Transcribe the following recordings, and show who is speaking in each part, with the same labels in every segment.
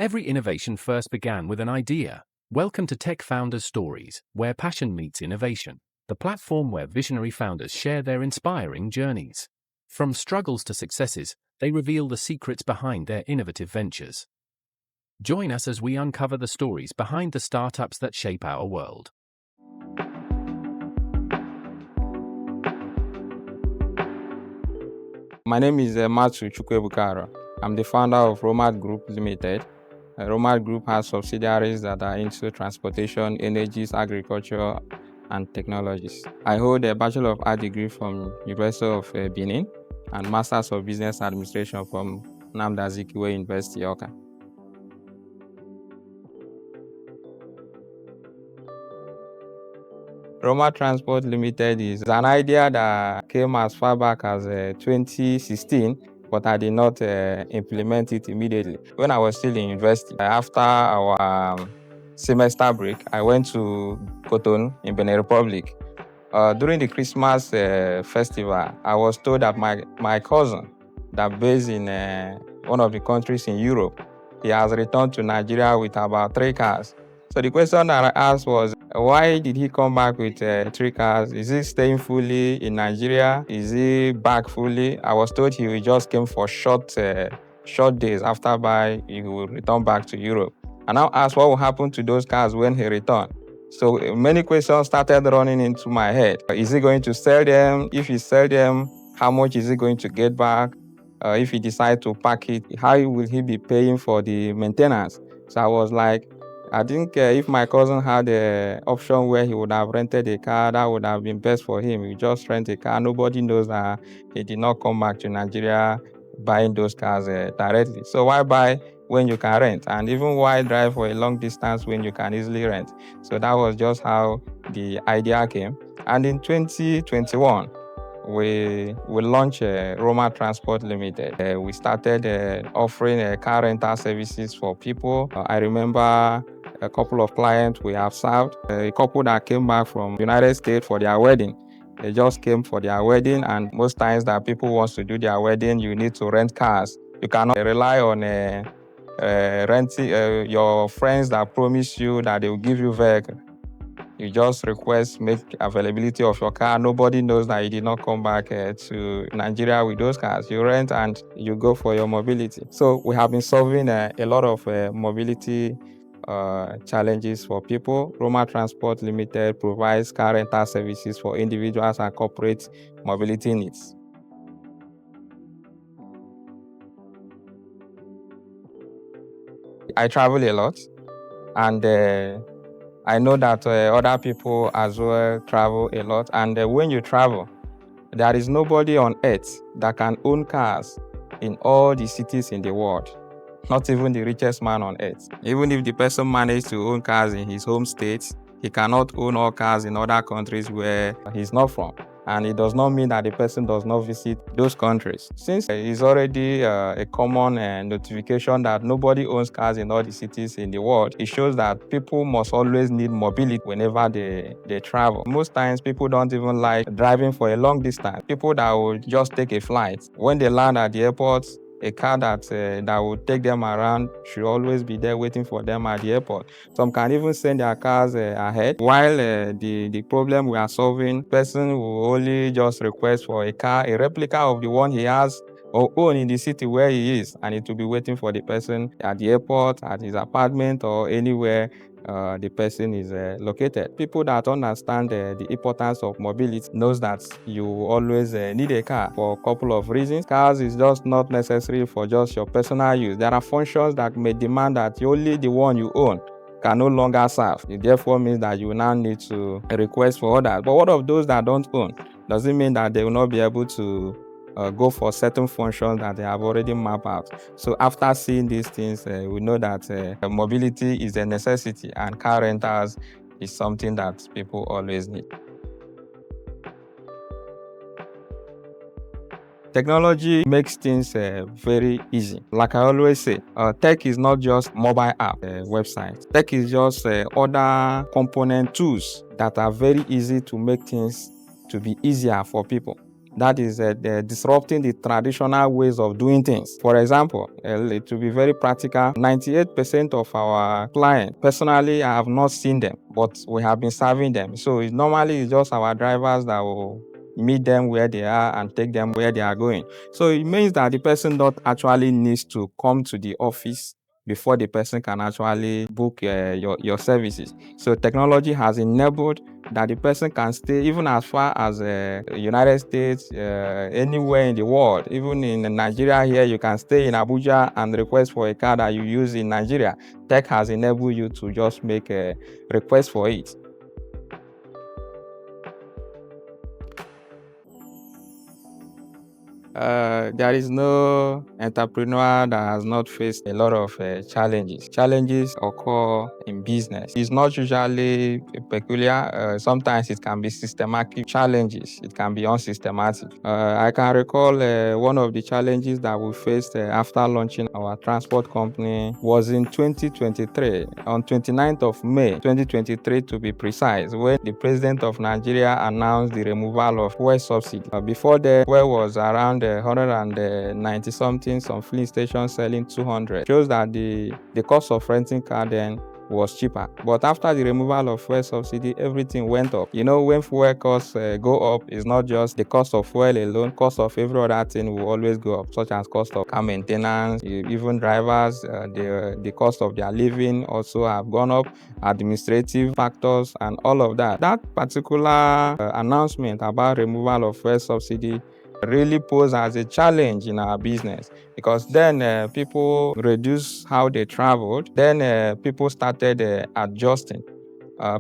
Speaker 1: Every innovation first began with an idea. Welcome to Tech Founders Stories, where passion meets innovation, the platform where visionary founders share their inspiring journeys. From struggles to successes, they reveal the secrets behind their innovative ventures. Join us as we uncover the stories behind the startups that shape our world.
Speaker 2: My name is Matthew Aroh. I'm the founder of Romat Groups Limited. Romat Group has subsidiaries that are into transportation, energies, agriculture, and technologies. I hold a Bachelor of Art degree from University of Benin and Masters of Business Administration from Nnamdi Azikiwe University, Awka. Romat Transport Limited is an idea that came as far back as 2016, but I did not implement it immediately. When I was still in university, after our semester break, I went to Cotonou in Benin Republic. During the Christmas festival, I was told that my cousin, that based in one of the countries in Europe, he has returned to Nigeria with about 3 cars. So the question that I asked was, why did he come back with 3 cars? Is he staying fully in Nigeria? Is he back fully? I was told he just came for short days. After he will return back to Europe. I now asked what will happen to those cars when he returned. So many questions started running into my head. Is he going to sell them? If he sells them, how much is he going to get back? If he decides to pack it, how will he be paying for the maintenance? So I was like, I think if my cousin had an option where he would have rented a car, that would have been best for him. He just rent a car. Nobody knows that he did not come back to Nigeria buying those cars directly. So why buy when you can rent? And even why drive for a long distance when you can easily rent? So that was just how the idea came. And in 2021, we launched Romat Transport Limited. We started offering car rental services for people. I remember a couple of clients we have served, a couple that came back from the United States for their wedding. They just came for their wedding, and most times that people want to do their wedding, you need to rent cars. You cannot rely on renting your friends that promise you that they will give you vehicle. You just make availability of your car. Nobody knows that you did not come back to Nigeria with those cars. You rent and you go for your mobility. So we have been solving a lot of mobility challenges for people. Romat Transport Limited provides car rental services for individuals and corporate mobility needs. I travel a lot, and I know that other people as well travel a lot. And when you travel, there is nobody on earth that can own cars in all the cities in the world. Not even the richest man on earth. Even if the person managed to own cars in his home state, he cannot own all cars in other countries where he's not from. And it does not mean that the person does not visit those countries. Since it's already a common notification that nobody owns cars in all the cities in the world, it shows that people must always need mobility whenever they travel. Most times, people don't even like driving for a long distance. People that will just take a flight. When they land at the airport, a car that will take them around should always be there waiting for them at the airport. Some can even send their cars ahead. While the problem we are solving, person will only just request for a car, a replica of the one he has or own in the city where he is, and it will be waiting for the person at the airport, at his apartment, or anywhere the person is located. People that understand the importance of mobility knows that you always need a car for a couple of reasons. Cars is just not necessary for just your personal use. There are functions that may demand that only the one you own can no longer serve. It therefore means that you now need to request for others. But what of those that don't own? Does it mean that they will not be able to go for certain functions that they have already mapped out? So after seeing these things, we know that mobility is a necessity, and car rentals is something that people always need. Technology makes things very easy. Like I always say, tech is not just mobile app, website. Tech is just other component tools that are very easy to make things to be easier for people. That is disrupting the traditional ways of doing things. For example, to be very practical, 98% of our clients, personally, I have not seen them, but we have been serving them. So normally it's just our drivers that will meet them where they are and take them where they are going. So it means that the person not actually needs to come to the office before the person can actually book your services. So technology has enabled that the person can stay even as far as United States, anywhere in the world. Even in Nigeria here, you can stay in Abuja and request for a car that you use in Nigeria. Tech has enabled you to just make a request for it. There is no entrepreneur that has not faced a lot of challenges. Challenges occur in business. It's not usually peculiar. Sometimes it can be systematic challenges. It can be unsystematic. I can recall one of the challenges that we faced after launching our transport company was in 2023, on 29th of May 2023 to be precise, when the President of Nigeria announced the removal of fuel subsidy. Before the fuel was around 190 something, some filling stations selling 200. Shows that the cost of renting car then was cheaper. But after the removal of fuel subsidy, everything went up. You know, when fuel costs go up, it's not just the cost of fuel alone. Cost of every other thing will always go up, such as cost of car maintenance, even drivers, the cost of their living also have gone up, administrative factors and all of that. That particular announcement about removal of fuel subsidy really posed as a challenge in our business, because then people reduced how they traveled. Then people started adjusting.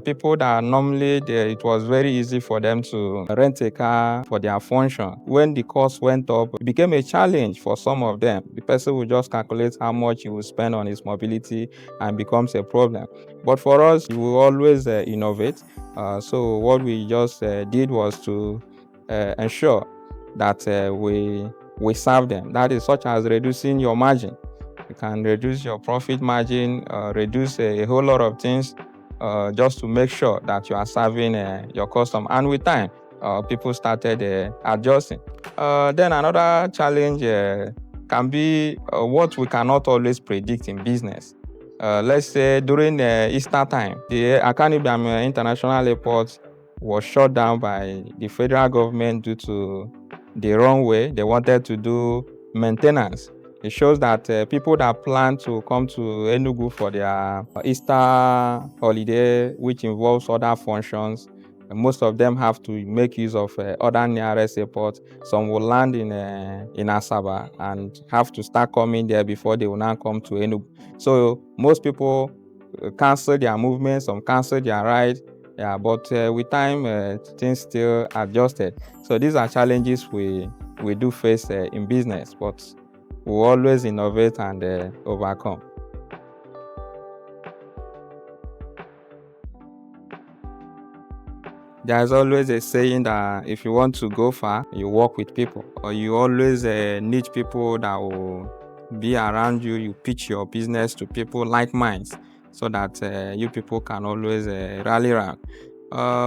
Speaker 2: People that normally it was very easy for them to rent a car for their function. When the cost went up, it became a challenge for some of them. The person will just calculate how much he will spend on his mobility and becomes a problem. But for us, we will always innovate. So what we just did was to ensure that we serve them. That is such as reducing your margin. You can reduce your profit margin, reduce a whole lot of things just to make sure that you are serving your customer. And with time, people started adjusting. Then another challenge can be what we cannot always predict in business. Let's say during Easter time, the Akani Biam International Airport was shut down by the federal government due to the wrong way they wanted to do maintenance. It shows that people that plan to come to Enugu for their Easter holiday, which involves other functions, most of them have to make use of other nearest airports. Some will land in Asaba and have to start coming there before they will now come to Enugu. So most people cancel their movements, some cancel their ride. Yeah, but with time, things still adjusted. So these are challenges we do face in business, but we always innovate and overcome. There's always a saying that if you want to go far, you work with people, or you always need people that will be around you. You pitch your business to people like minds, so that you people can always rally around.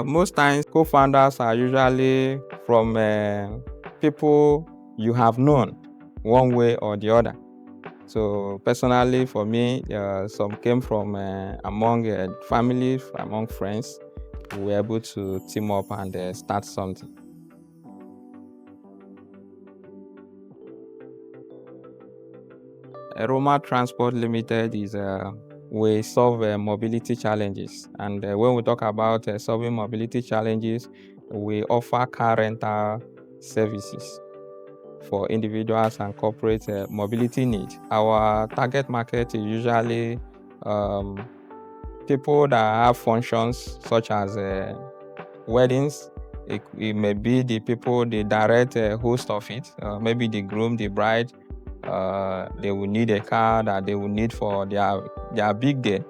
Speaker 2: Most times, co-founders are usually from people you have known one way or the other. So personally, for me, some came from among family, among friends. We were able to team up and start something. Romat Transport Limited is we solve mobility challenges, and when we talk about solving mobility challenges, we offer car rental services for individuals and corporate mobility needs. Our target market is usually people that have functions such as weddings. It may be the people, the direct host of it, maybe the groom, the bride. They will need a car that they will need for their big day,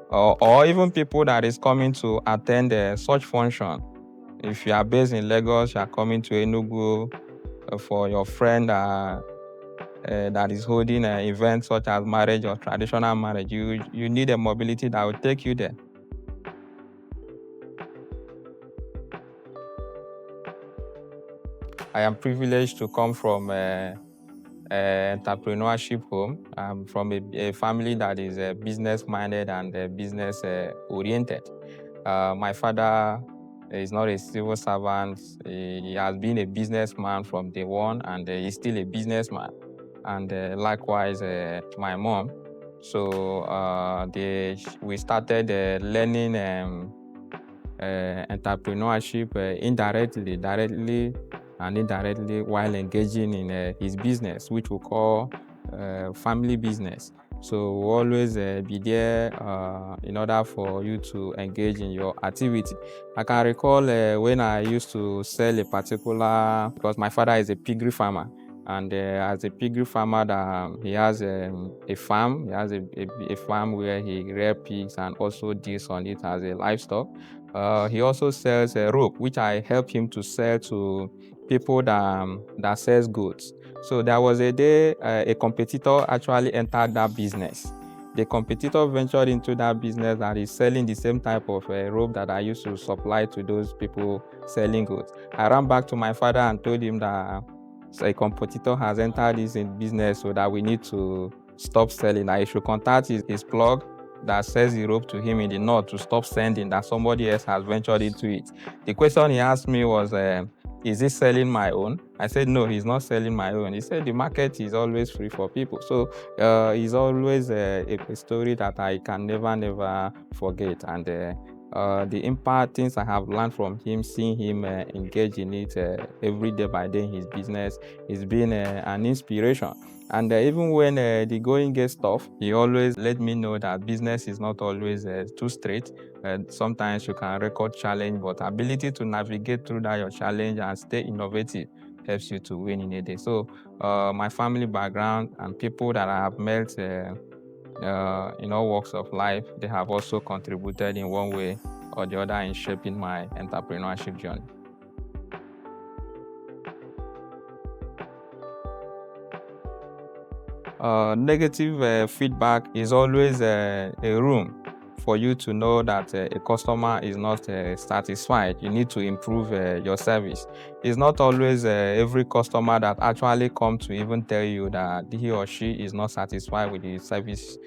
Speaker 2: or even people that is coming to attend such function. If you are based in Lagos, you are coming to Enugu for your friend that is holding an event such as marriage or traditional marriage. You need a mobility that will take you there. I am privileged to come from entrepreneurship home. I'm from a family that is business-minded and business-oriented. My father is not a civil servant. He has been a businessman from day one, and he's still a businessman. And likewise, my mom. So we started learning entrepreneurship directly and indirectly while engaging in his business, which we call family business. So we'll always be there in order for you to engage in your activity. I can recall when I used to sell a particular, because my father is a piggery farmer, and as a piggery farmer, he has a farm. He has a farm where he rears pigs and also deals on it as a livestock. He also sells rope, which I help him to sell to people that sells goods. So there was a day a competitor actually entered that business. The competitor ventured into that business and is selling the same type of rope that I used to supply to those people selling goods. I ran back to my father and told him that a competitor has entered this business, so that we need to stop selling. I should contact his plug that sells the rope to him in the north to stop sending, that somebody else has ventured into it. The question he asked me was, is he selling my own? I said, no, he's not selling my own. He said the market is always free for people. So it's always a story that I can never forget. And the impact things I have learned from him, seeing him engage in it every day by day in his business, it's been an inspiration. And even when the going gets tough, he always let me know that business is not always too straight. Sometimes you can record challenge, but ability to navigate through that your challenge and stay innovative helps you to win in a day. So my family background and people that I have met in all walks of life, they have also contributed in one way or the other in shaping my entrepreneurship journey. Negative feedback is always a room for you to know that a customer is not satisfied. You need to improve your service. It's not always every customer that actually comes to even tell you that he or she is not satisfied with the service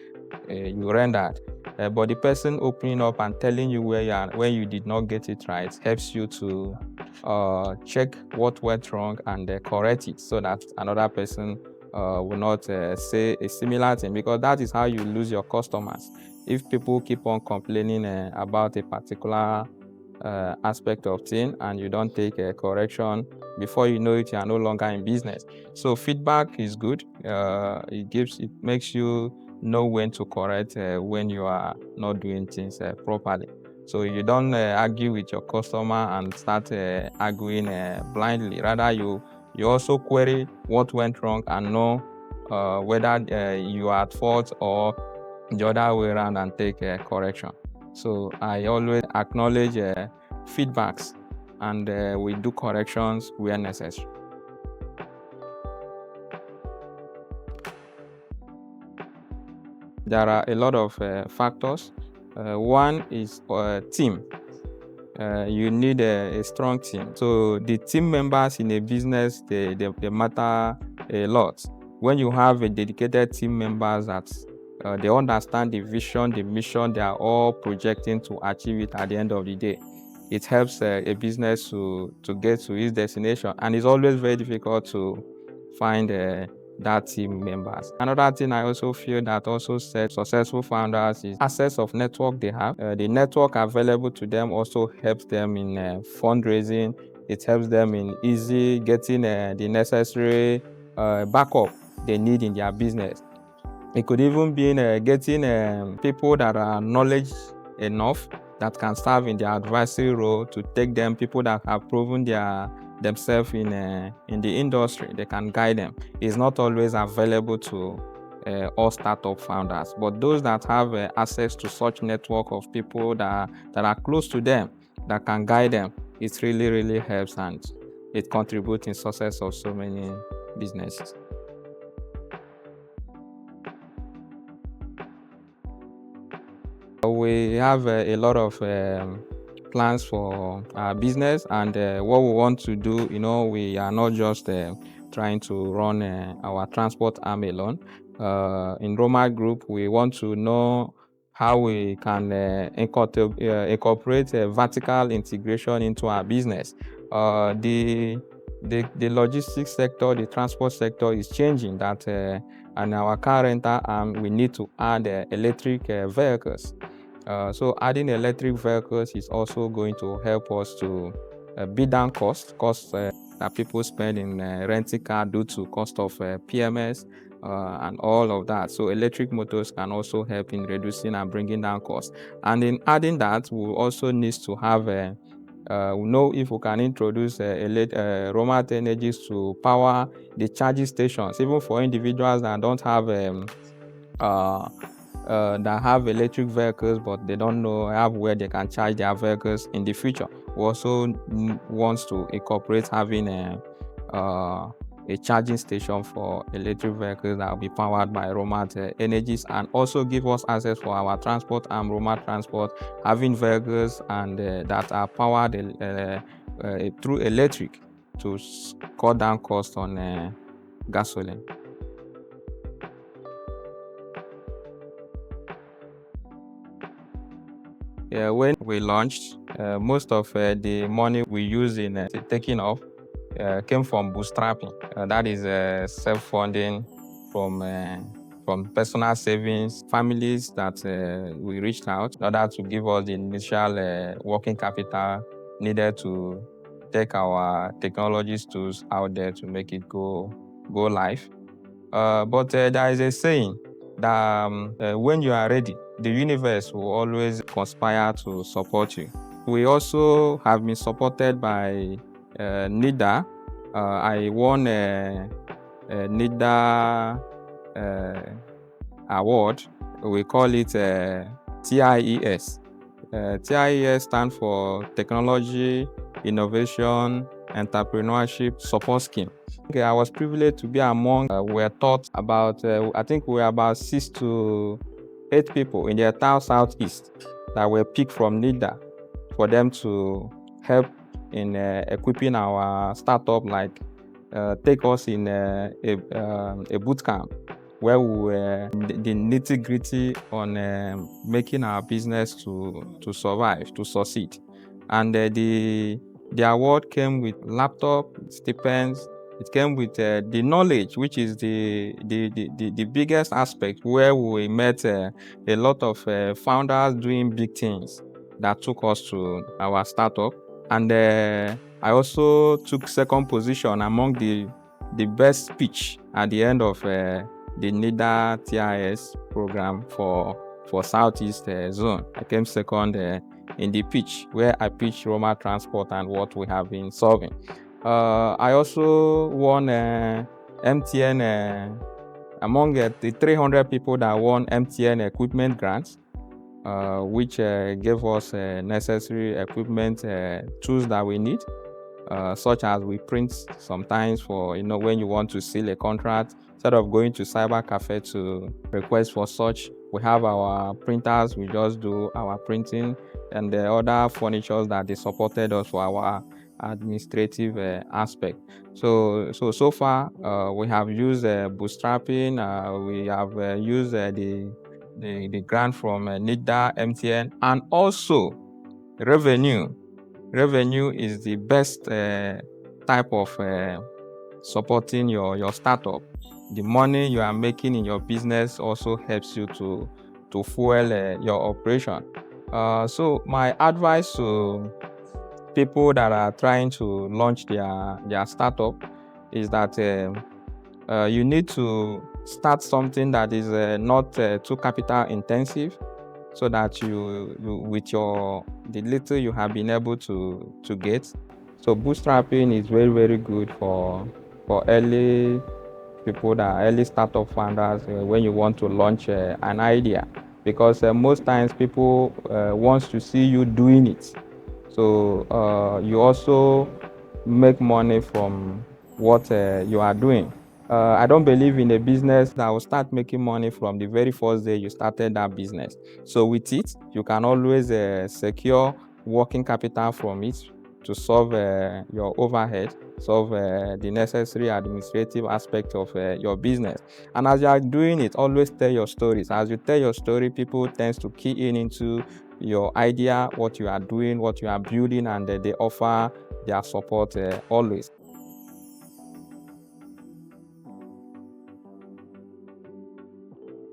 Speaker 2: you rendered. But the person opening up and telling you where you did not get it right helps you to check what went wrong and correct it, so that another person will not say a similar thing, because that is how you lose your customers. If people keep on complaining about a particular aspect of thing and you don't take a correction, before you know it, you are no longer in business. So feedback is good. It makes you know when to correct when you are not doing things properly. So you don't argue with your customer and start arguing blindly. Rather, you also query what went wrong and know whether you are at fault or the other way around and take correction. So I always acknowledge feedbacks, and we do corrections where necessary. There are a lot of factors. One is team. You need a strong team. So the team members in a business, they matter a lot. When you have a dedicated team members that they understand the vision, the mission, they are all projecting to achieve it at the end of the day, it helps a business to get to its destination. And it's always very difficult to find that team members. Another thing I also feel that also sets successful founders is access of network they have. The network available to them also helps them in fundraising. It helps them in easy getting the necessary backup they need in their business. It could even be in getting people that are knowledge enough that can serve in their advisory role to take them, people that have proven themselves in the industry. They can guide them. It's not always available to all startup founders, but those that have access to such network of people that are close to them, that can guide them, it really helps, and it contributes in success of so many businesses. We have a lot of plans for our business and what we want to do. We are not just trying to run our transport arm alone. In Romat Group, we want to know how we can incorporate vertical integration into our business. The logistics sector, the transport sector is changing that, and our car rental arm, we need to add electric vehicles. So adding electric vehicles is also going to help us to beat down costs that people spend in renting car due to cost of PMS and all of that. So electric motors can also help in reducing and bringing down costs. And in adding that, we also need to have we know if we can introduce Romat Energies to power the charging stations, even for individuals that don't have that have electric vehicles, but they don't have where they can charge their vehicles in the future. We also want to incorporate having a charging station for electric vehicles that will be powered by Romat Energies, and also give us access for our transport and Romat Transport, having vehicles and that are powered through electric to cut down costs on gasoline. When we launched, most of the money we use in taking off came from bootstrapping. That is self-funding from personal savings, families that we reached out in order to give us the initial working capital needed to take our technologies tools out there to make it go live. But there is a saying that when you are ready, the universe will always conspire to support you. We also have been supported by NIDA. I won a NIDA award. We call it TIES. TIES stands for Technology, Innovation, Entrepreneurship Support Scheme. Okay, I was privileged to be among, we were taught about, I think we were about 6 to 8 people in the entire Southeast that were picked from NIDA for them to help in equipping our startup, like take us in a boot camp where we were the nitty-gritty on making our business to survive, to succeed. And the award came with laptop, stipends. It came with the knowledge, which is the biggest aspect, where we met a lot of founders doing big things that took us to our startup. And I also took second position among the best speech at the end of the NIDA TIS program for Southeast Zone. I came second in the pitch, where I pitched Romat Transport and what we have been solving. I also won MTN among the 300 people that won MTN equipment grants, which gave us necessary equipment, tools that we need, such as we print sometimes for, when you want to seal a contract, instead of going to cyber cafe to request for such, we have our printers, we just do our printing, and the other furnitures that they supported us for our administrative aspect. So far, we have used bootstrapping, we have used the grant from NIDA, MTN, and also revenue. Revenue is the best type of supporting your startup. The money you are making in your business also helps you to fuel your operation. So my advice to people that are trying to launch their startup is that you need to start something that is not too capital intensive, so that you with the little you have been able to get. So bootstrapping is very, very good for early people, that are early startup founders, when you want to launch an idea, because most times people wants to see you doing it. So you also make money from what you are doing. I don't believe in a business that will start making money from the very first day you started that business. So with it, you can always secure working capital from it to solve your overhead, solve the necessary administrative aspect of your business. And as you are doing it, always tell your stories. As you tell your story, people tend to key in into your idea, what you are doing, what you are building, and they offer their support always.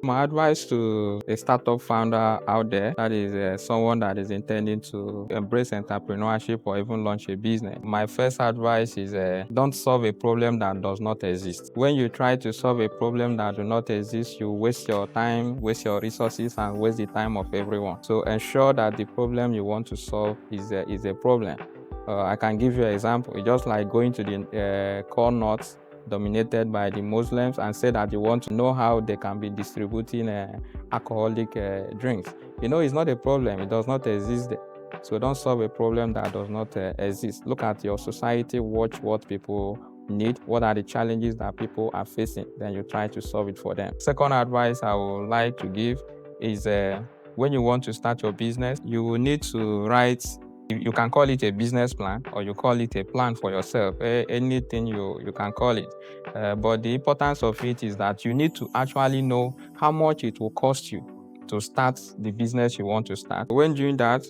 Speaker 2: My advice to a startup founder out there, that is someone that is intending to embrace entrepreneurship or even launch a business. My first advice is don't solve a problem that does not exist. When you try to solve a problem that does not exist, you waste your time, waste your resources, and waste the time of everyone. So ensure that the problem you want to solve is a problem. I can give you an example. It's just like going to the core north dominated by the Muslims and say that you want to know how they can be distributing alcoholic drinks. It's not a problem. It does not exist there. So don't solve a problem that does not exist. Look at your society, watch what people need, what are the challenges that people are facing, then you try to solve it for them. Second advice I would like to give is when you want to start your business, you will need to write. You can call it a business plan or you call it a plan for yourself, anything you can call it. But the importance of it is that you need to actually know how much it will cost you to start the business you want to start. When doing that,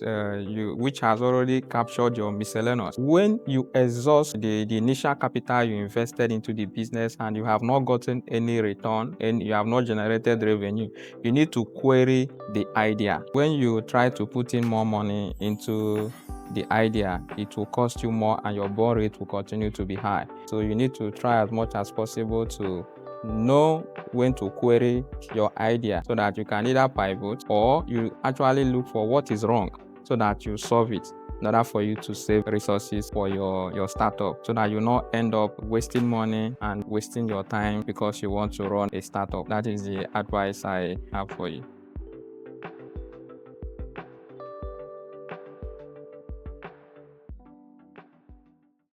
Speaker 2: which has already captured your miscellaneous, when you exhaust the initial capital you invested into the business and you have not gotten any return and you have not generated revenue, you need to query the idea. When you try to put in more money into the idea, it will cost you more and your burn rate will continue to be high. So you need to try as much as possible to know when to query your idea so that you can either pivot or you actually look for what is wrong so that you solve it in order for you to save resources for your startup, so that you not end up wasting money and wasting your time because you want to run a startup. That is the advice I have for you.